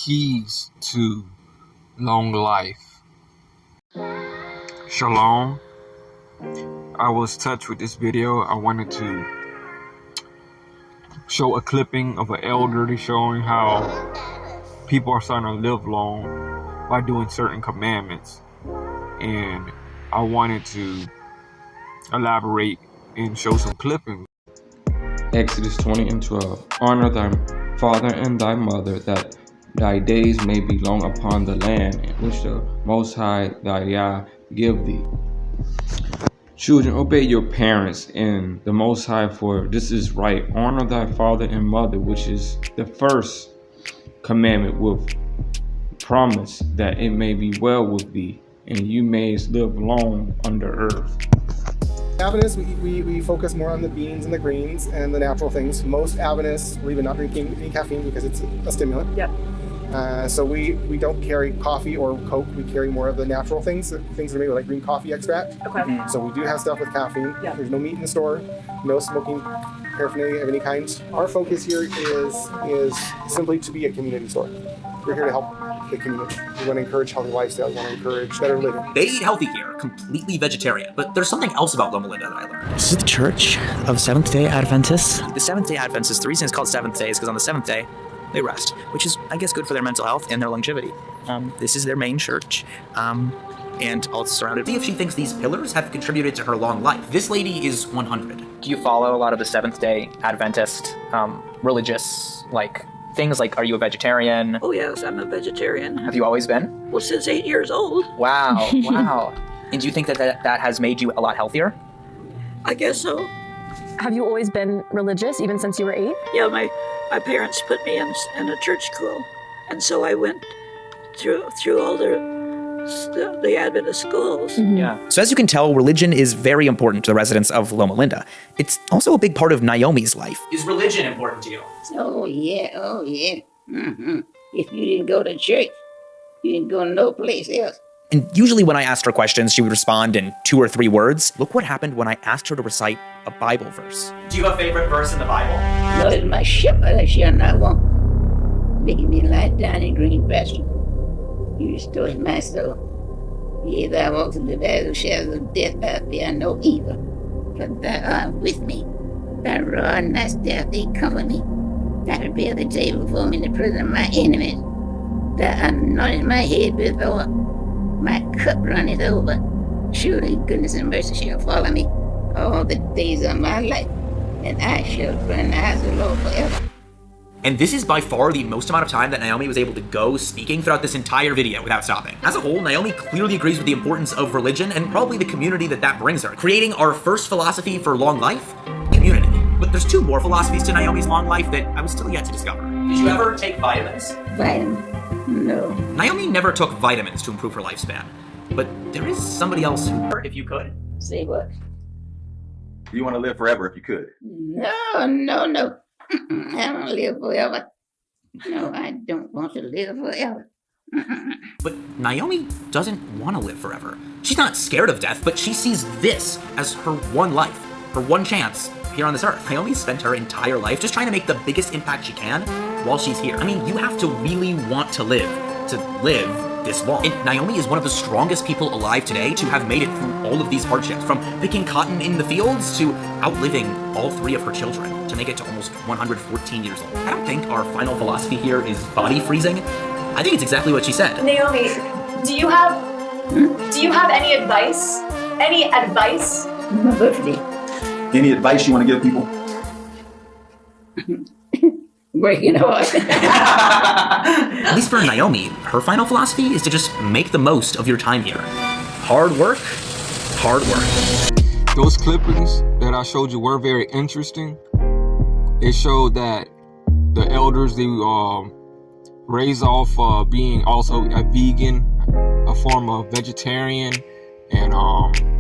keys to long life. Shalom. I was touched with this video. I wanted to show a clipping of an elderly showing how people are starting to live long by doing certain commandments. And I wanted to elaborate and show some clippings. Exodus 20:12. Honor thy father and thy mother, that thy days may be long upon the land which the Most High thy Yah give thee. Children, obey your parents and the Most High, for this is right. Honor thy father and mother, which is the first commandment, with promise that it may be well with thee, and you may live long under earth. Adventists, we focus more on the beans and the greens and the natural things. Most Adventists believe in not drinking any caffeine because it's a stimulant. Yep. So we don't carry coffee or Coke. We carry more of the natural things that are made with like green coffee extract. Okay. So we do have stuff with caffeine. Yeah. There's no meat in the store, no smoking paraphernalia of any kind. Our focus here is simply to be a community store. We're here to help the community. We want to encourage healthy lifestyles. We want to encourage better living. They eat healthy here, completely vegetarian, but there's something else about Loma Linda that I learned. This is the Church of Seventh-day Adventists. The Seventh-day Adventists, the reason it's called Seventh Day is because on the seventh day, they rest, which is, I guess, good for their mental health and their longevity. This is their main church, and all it's surrounded by. See if she thinks these pillars have contributed to her long life. This lady is 100. Do you follow a lot of the Seventh-day Adventist religious, things like, are you a vegetarian? Oh yes, I'm a vegetarian. Have you always been? Well, since 8 years old. Wow, wow. And do you think that has made you a lot healthier? I guess so. Have you always been religious, even since you were 8? Yeah, my parents put me in a church school, and so I went through all the Adventist schools. Mm-hmm. Yeah. So as you can tell, religion is very important to the residents of Loma Linda. It's also a big part of Naomi's life. Is religion important to you? Oh, yeah. Mm-hmm. If you didn't go to church, you didn't go no place else. And usually when I asked her questions, she would respond in 2 or 3 words. Look what happened when I asked her to recite a Bible verse. Do you have a favorite verse in the Bible? Lord is my shepherd, I shall not want. Making me lie down in green pasture. You restore my soul. Yea, thou walkest in the valley of the shadows of death, thou fear no evil. For thou art with me. Thy rod and thy staff, they comfort me. Thou prepare the table before me in the presence of my enemies. Thou anointest my head with oil. My cup runneth over. Surely goodness and mercy shall follow me all the days of my life, and I shall dwell in the house of the Lord forever. And this is by far the most amount of time that Naomi was able to go speaking throughout this entire video without stopping. As a whole, Naomi clearly agrees with the importance of religion and probably the community that brings her, creating our first philosophy for long life, community. But there's 2 more philosophies to Naomi's long life that I was still yet to discover. Did you ever take vitamins? Vitamin? No. Naomi never took vitamins to improve her lifespan, but there is somebody else who, if you could. Say what? You want to live forever if you could? No. I don't live forever. No, I don't want to live forever. But Naomi doesn't want to live forever. She's not scared of death, but she sees this as her one life, her one chance here on this earth. Naomi spent her entire life just trying to make the biggest impact she can while she's here. I mean, you have to really want to live this long. And Naomi is one of the strongest people alive today to have made it through all of these hardships, from picking cotton in the fields to outliving all 3 of her children to make it to almost 114 years old. I don't think our final philosophy here is body freezing. I think it's exactly what she said. Naomi, do you have any advice? Any advice? My birthday. Any advice you want to give people? Breaking heart. At least for Naomi, her final philosophy is to just make the most of your time here. Hard work. Those clippings that I showed you were very interesting. It showed that the elders, they raised off being also a vegan, a form of vegetarian, and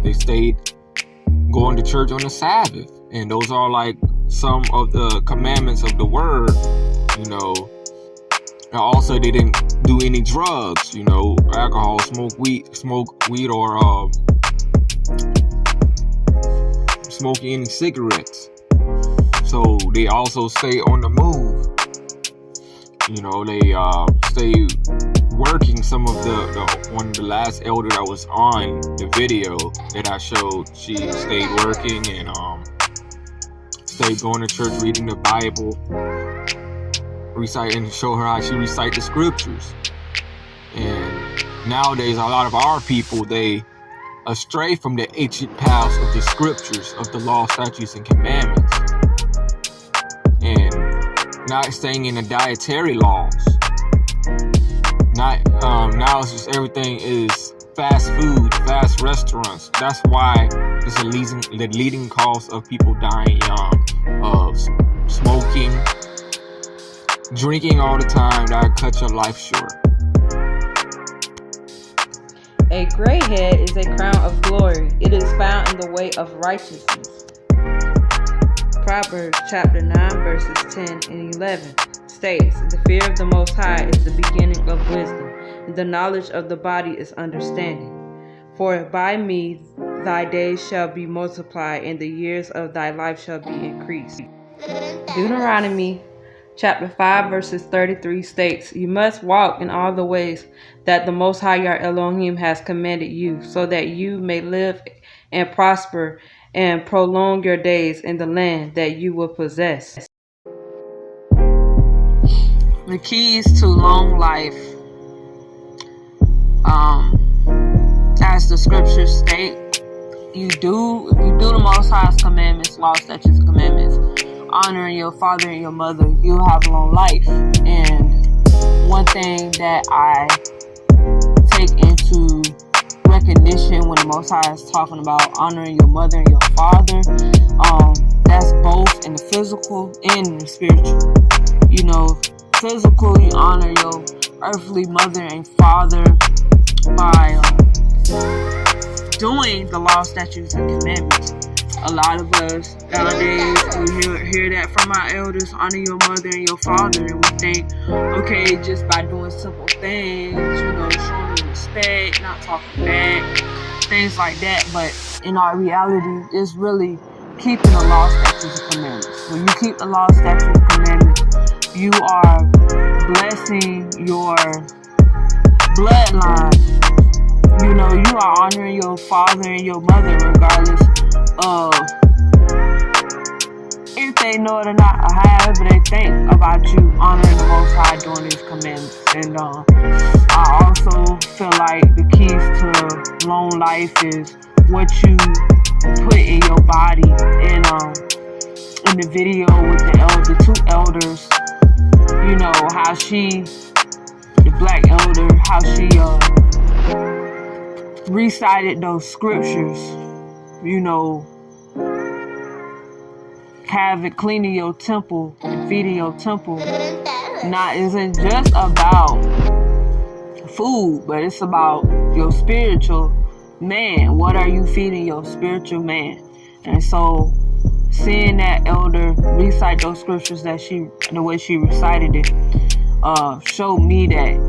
they stayed going to church on the Sabbath. And those are like some of the commandments of the word, And also they didn't do any drugs, alcohol, smoke weed or smoke any cigarettes. So they also stay on the move. They stayed working. Some of the one of the last elder that was on the video that I showed, she stayed working and stayed going to church, reading the Bible, reciting, show her how she recite the scriptures. And nowadays, a lot of our people, they astray from the ancient paths of the scriptures, of the law, statutes, and commandments, and not staying in the dietary laws. Not now it's just everything is fast food, fast restaurants. That's why it's the leading cause of people dying young, of smoking, drinking all the time. That cuts your life short. A gray head is a crown of glory. It is found in the way of righteousness. Proverbs chapter 9 verses 10 and 11 states, "The fear of the Most High is the beginning of wisdom, and the knowledge of the body is understanding. For by me thy days shall be multiplied, and the years of thy life shall be increased." Deuteronomy chapter 5 verses 33 states, "You must walk in all the ways that the Most High your Elohim has commanded you, so that you may live and prosper and prolong your days in the land that you will possess." The keys to long life, as the scriptures state, if you do the Most High's commandments, law, statutes, and commandments, honoring your father and your mother, you'll have a long life. And one thing that I take into recognition when the Most High is talking about honoring your mother and your father, that's both in the physical and in the spiritual. You know, physical, you honor your earthly mother and father by doing the law, statutes, and commandments. A lot of us nowadays, we hear that from our elders, honor your mother and your father, and we think, okay, just by doing simple things, you know, showing them respect, not talking back, things like that. But in our reality, it's really keeping the law, statutes, and commandments. When you keep the law, statutes, and commandments, you are blessing your bloodline. You know, you are honoring your father and your mother regardless of if they know it or not, or however they think about you honoring the Most High doing these commandments. And I also feel like the keys to long life is what you put in your body. And in the video with the two elders, you know, how the black elder, how she recited those scriptures, you know, cleaning your temple and feeding your temple isn't just about food, but it's about your spiritual man. What are you feeding your spiritual man? And so seeing that elder recite those scriptures the way she recited it, showed me that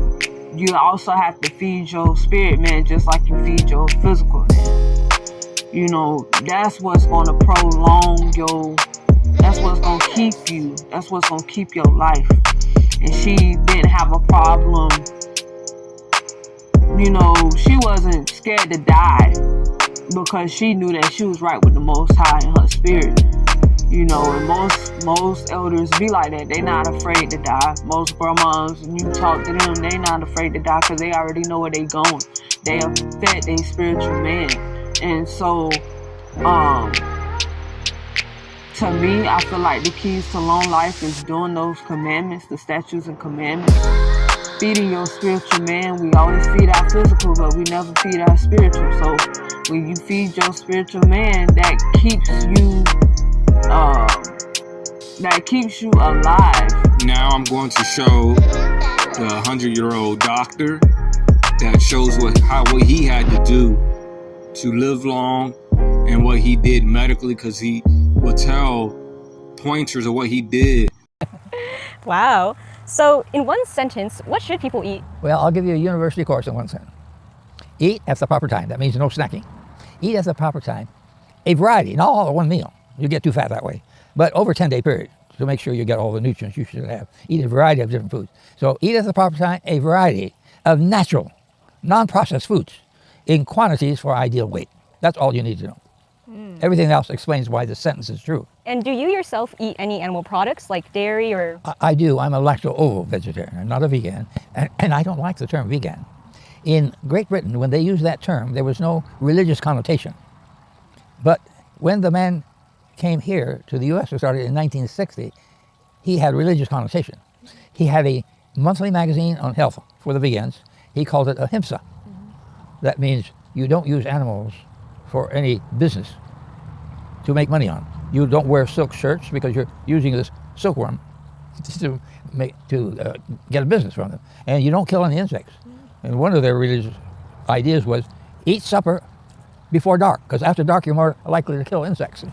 you also have to feed your spirit man just like you feed your physical man. You know, that's what's going to prolong that's what's going to keep you, that's what's going to keep your life. And she didn't have a problem, you know, she wasn't scared to die because she knew that she was right with the Most High in her spirit. You know, and most elders be like that. They not afraid to die. Most grandmas, when you talk to them, they not afraid to die because they already know where they going. They have fed their spiritual man. And so, to me, I feel like the keys to long life is doing those commandments, the statutes and commandments. Feeding your spiritual man. We always feed our physical, but we never feed our spiritual. So when you feed your spiritual man, that keeps you alive. Now I'm going to show the 100-year-old doctor that shows what he had to do to live long and what he did medically, because he will tell pointers of what he did. Wow. So in one sentence, what should people eat? Well, I'll give you a university course in one sentence. Eat at the proper time. That means no snacking. Eat at the proper time. A variety, not all at one meal. You get too fat that way. But over a 10-day period, to make sure you get all the nutrients you should have. Eat a variety of different foods. So eat at the proper time a variety of natural, non-processed foods in quantities for ideal weight. That's all you need to know. Everything else explains why the sentence is true. And do you yourself eat any animal products like dairy or? I do. I'm a lacto-ovo vegetarian. I'm not a vegan. And I don't like the term vegan. In Great Britain, when they used that term, there was no religious connotation. But when the man came here to the U.S., who started in 1960, he had religious connotation. He had a monthly magazine on health for the vegans. He called it ahimsa. That means you don't use animals for any business to make money on. You don't wear silk shirts because you're using this silkworm to get a business from them. And you don't kill any insects. And one of their religious ideas was eat supper before dark, because after dark you're more likely to kill insects.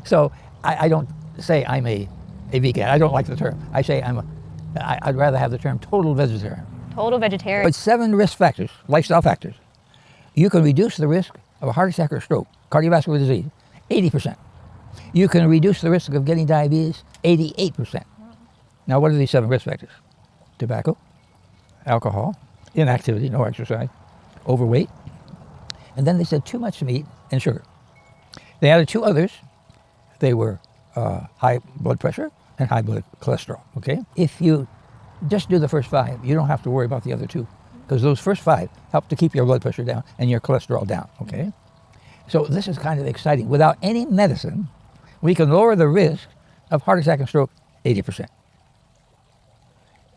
So I don't say I'm a vegan. I don't like the term. I say I'd rather have the term total vegetarian. Total vegetarian. But 7 risk factors, lifestyle factors. You can reduce the risk of a heart attack or stroke, cardiovascular disease, 80%. You can reduce the risk of getting diabetes, 88%. Now, what are these 7 risk factors? Tobacco, alcohol, inactivity, no exercise, overweight, and then they said too much meat and sugar. They added 2 others. They were high blood pressure and high blood cholesterol, okay? If you just do the first 5, you don't have to worry about the other 2, because those first 5 help to keep your blood pressure down and your cholesterol down, okay? So this is kind of exciting. Without any medicine, we can lower the risk of heart attack and stroke 80%.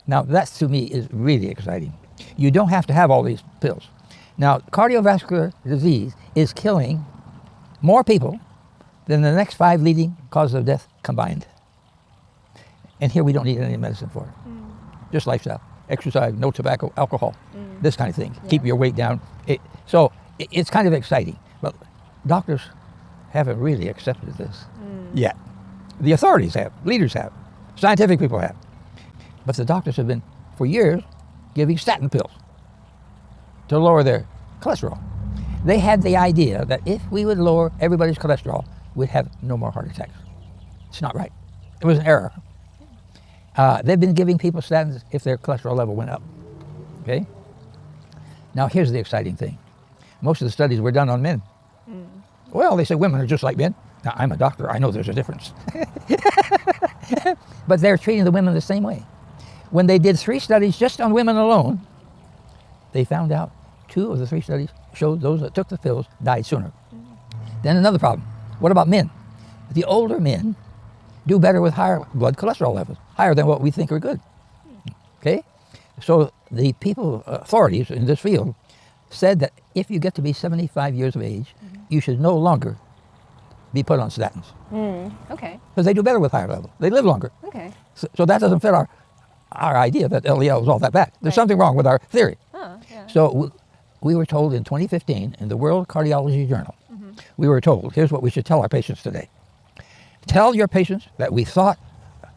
Now that to me is really exciting. You don't have to have all these pills. Now cardiovascular disease is killing more people than the next 5 leading causes of death combined. And here we don't need any medicine for it. Just lifestyle, exercise, no tobacco, alcohol, this kind of thing. Yeah. Keep your weight down. It's kind of exciting, but doctors haven't really accepted this yet. The authorities have, leaders have, scientific people have. But the doctors have been, for years, giving statin pills to lower their cholesterol. They had the idea that if we would lower everybody's cholesterol, we'd have no more heart attacks. It's not right. It was an error. They've been giving people statins if their cholesterol level went up, okay? Now here's the exciting thing. Most of the studies were done on men. Well, they say women are just like men. Now, I'm a doctor, I know there's a difference. But they're treating the women the same way. When they did 3 studies just on women alone, they found out 2 of the 3 studies showed those that took the pills died sooner. Then another problem. What about men? The older men do better with higher blood cholesterol levels, higher than what we think are good. Okay? So the people, authorities in this field, said that if you get to be 75 years of age, you should no longer be put on statins. Okay. Because they do better with higher levels. They live longer. Okay. So that doesn't fit our idea that LDL is all that bad. There's something wrong with our theory. Yeah. So we were told in 2015 in the World Cardiology Journal, we were told, here's what we should tell our patients today. Tell your patients that we thought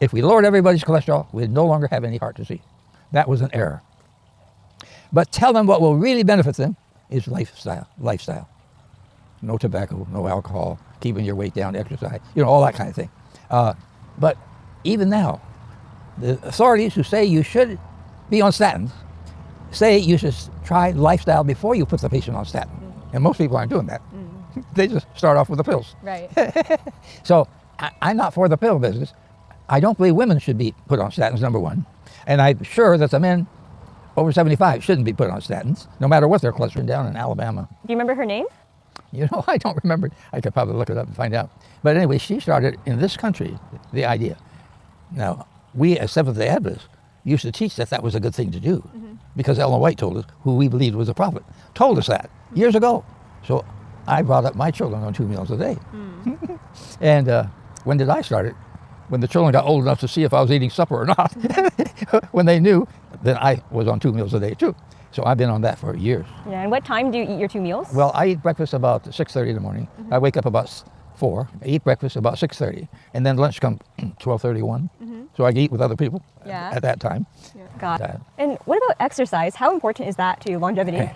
if we lowered everybody's cholesterol, we'd no longer have any heart disease. That was an error. But tell them what will really benefit them is lifestyle. No tobacco, no alcohol, keeping your weight down, exercise, all that kind of thing. But even now, the authorities who say you should be on statins say you should try lifestyle before you put the patient on statin. And most people aren't doing that. They just start off with the pills. Right. So I'm not for the pill business. I don't believe women should be put on statins, number 1. And I'm sure that the men over 75 shouldn't be put on statins, no matter what their cholesterol down in Alabama. Do you remember her name? I don't remember. I could probably look it up and find out. But anyway, she started in this country the idea. Now, we as Seventh-day Adventists used to teach that was a good thing to do because Ellen White told us, who we believed was a prophet, told us that years ago. So I brought up my children on 2 meals a day. And when did I start it? When the children got old enough to see if I was eating supper or not. When they knew that I was on 2 meals a day too. So I've been on that for years. Yeah, and what time do you eat your 2 meals? Well, I eat breakfast about 6:30 in the morning. I wake up about 4, I eat breakfast about 6:30, and then lunch comes 12:31. So I can eat with other people at that time. Got it. And what about exercise? How important is that to longevity?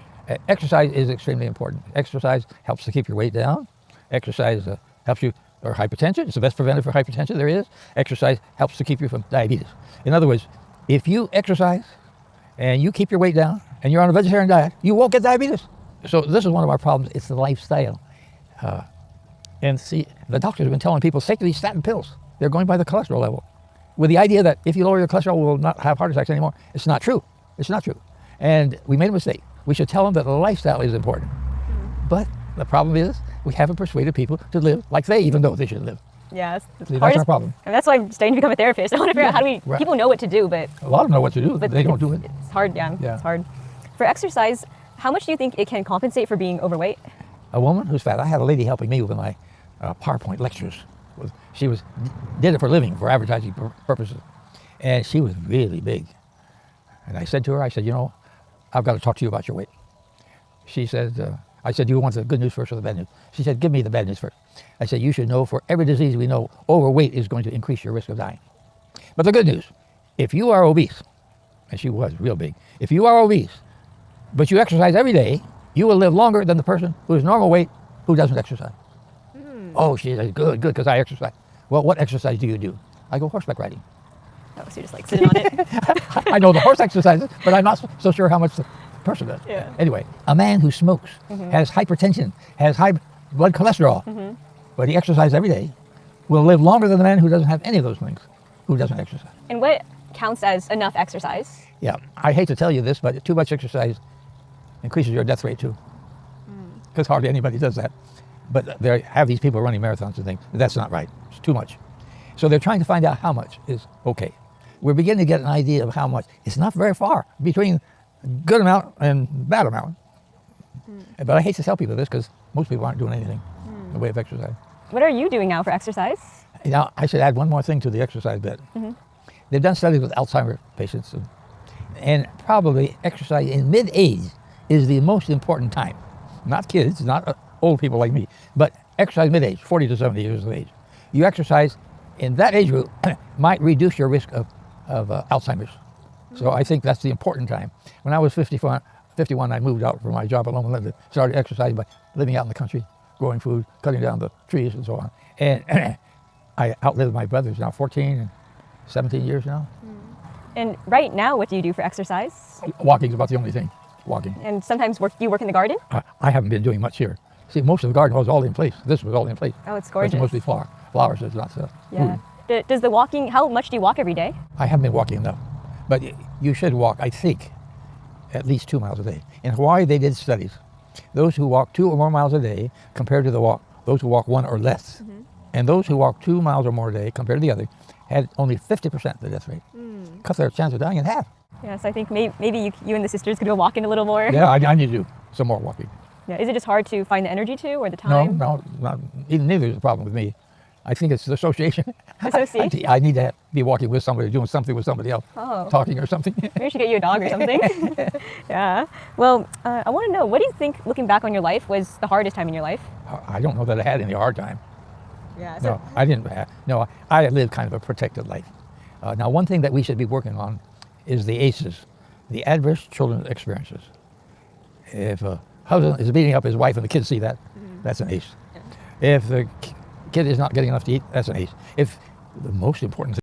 Exercise is extremely important. Exercise helps to keep your weight down. Exercise helps you or hypertension. It's the best preventive for hypertension there is. Exercise helps to keep you from diabetes. In other words, if you exercise and you keep your weight down and you're on a vegetarian diet, you won't get diabetes. So this is one of our problems. It's the lifestyle. And see, the doctors have been telling people, take these statin pills. They're going by the cholesterol level, with the idea that if you lower your cholesterol, we will not have heart attacks anymore. It's not true. It's not true. And we made a mistake. We should tell them that the lifestyle is important. But the problem is, we haven't persuaded people to live like they even know they should live. Yeah, See, that's our problem. And that's why I'm studying to become a therapist. I want to figure out how do we, people know what to do, but a lot of them know what to do, but they don't do it. It's hard, yeah, it's hard. For exercise, how much do you think it can compensate for being overweight? A woman who's fat. I had a lady helping me with my PowerPoint lectures. She did it for a living, for advertising purposes. And she was really big. And I said to her, I said, you know, I've got to talk to you about your weight. She said, I said, do you want the good news first or the bad news? She said, give me the bad news first. I said, you should know for every disease we know, overweight is going to increase your risk of dying. But the good news, if you are obese, and she was real big, if you are obese, but you exercise every day, you will live longer than the person who is normal weight who doesn't exercise. Oh, she said, good, because I exercise. Well, what exercise do you do? I go horseback riding. Oh, so you're just like sitting on it? I know the horse exercises, but I'm not so sure how much the person does. Yeah. Anyway, a man who smokes, has hypertension, has high blood cholesterol, but he exercises every day, will live longer than the man who doesn't have any of those things, who doesn't exercise. And what counts as enough exercise? Yeah, I hate to tell you this, but too much exercise increases your death rate too. Because hardly anybody does that. But they have these people running marathons and things. That's not right. It's too much. So they're trying to find out how much is okay. We're beginning to get an idea of how much. It's not very far between good amount and bad amount. But I hate to tell people this because most people aren't doing anything in the way of exercise. What are you doing now for exercise? Now, I should add one more thing to the exercise bit. They've done studies with Alzheimer's patients, and probably exercise in mid-age is the most important time. Not kids, not old people like me, but exercise mid-age, 40 to 70 years of age. You exercise in that age group might reduce your risk of Alzheimer's. So I think that's the important time. When I was 51, I moved out from my job at Loma Linda, started exercising by living out in the country, growing food, cutting down the trees and so on. And I outlived my brothers now, 14 and 17 years now. And right now, what do you do for exercise? Walking is about the only thing, walking. And sometimes you work in the garden? I haven't been doing much here. See, most of the garden was all in place. This was all in place. Oh, it's gorgeous. It's mostly flowers, it's not food. Yeah. Does the walking, how much do you walk every day? I haven't been walking enough. But you should walk, I think, at least 2 miles a day. In Hawaii, they did studies. Those who walk 2 or more miles a day compared to those who walk 1 or less. And those who walk 2 miles or more a day compared to the other had only 50% the death rate. Cut their chance of dying in half. Yes, I think maybe you and the sisters could go walking a little more. Yeah, I need to do some more walking. Yeah. Is it just hard to find the energy to, or the time? No, not, neither is a problem with me. I think it's the association. Association? I need to be walking with somebody, doing something with somebody else, talking or something. Maybe we should get you a dog or something. Yeah. Well, I want to know, what do you think, looking back on your life, was the hardest time in your life? I don't know that I had any hard time. Yeah. No, I didn't. No, I lived kind of a protected life. Now, one thing that we should be working on is the ACEs, the Adverse Childhood Experiences. If a husband is beating up his wife and the kids see that, that's an ACE. Yeah. If the kid is not getting enough to eat, that's an ACE. If the most important thing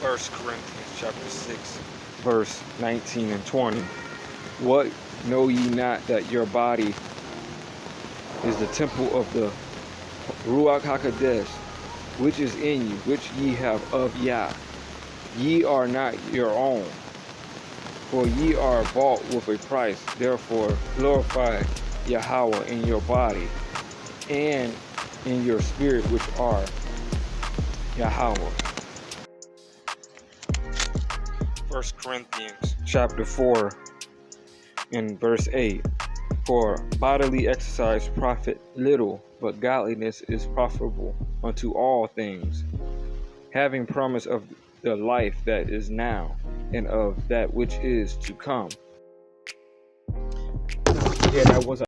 1 Corinthians chapter 6, verse 19 and 20. What know ye not that your body is the temple of the Ruach HaKodesh, which is in you, which ye have of Yah? Ye are not your own, for ye are bought with a price. Therefore glorify Yahweh in your body and in your spirit, which are Yahweh. 1 Corinthians chapter 4 and verse 8. For bodily exercise profit little, but godliness is profitable unto all things, having promise of the life that is now and of that which is to come. Yeah, that was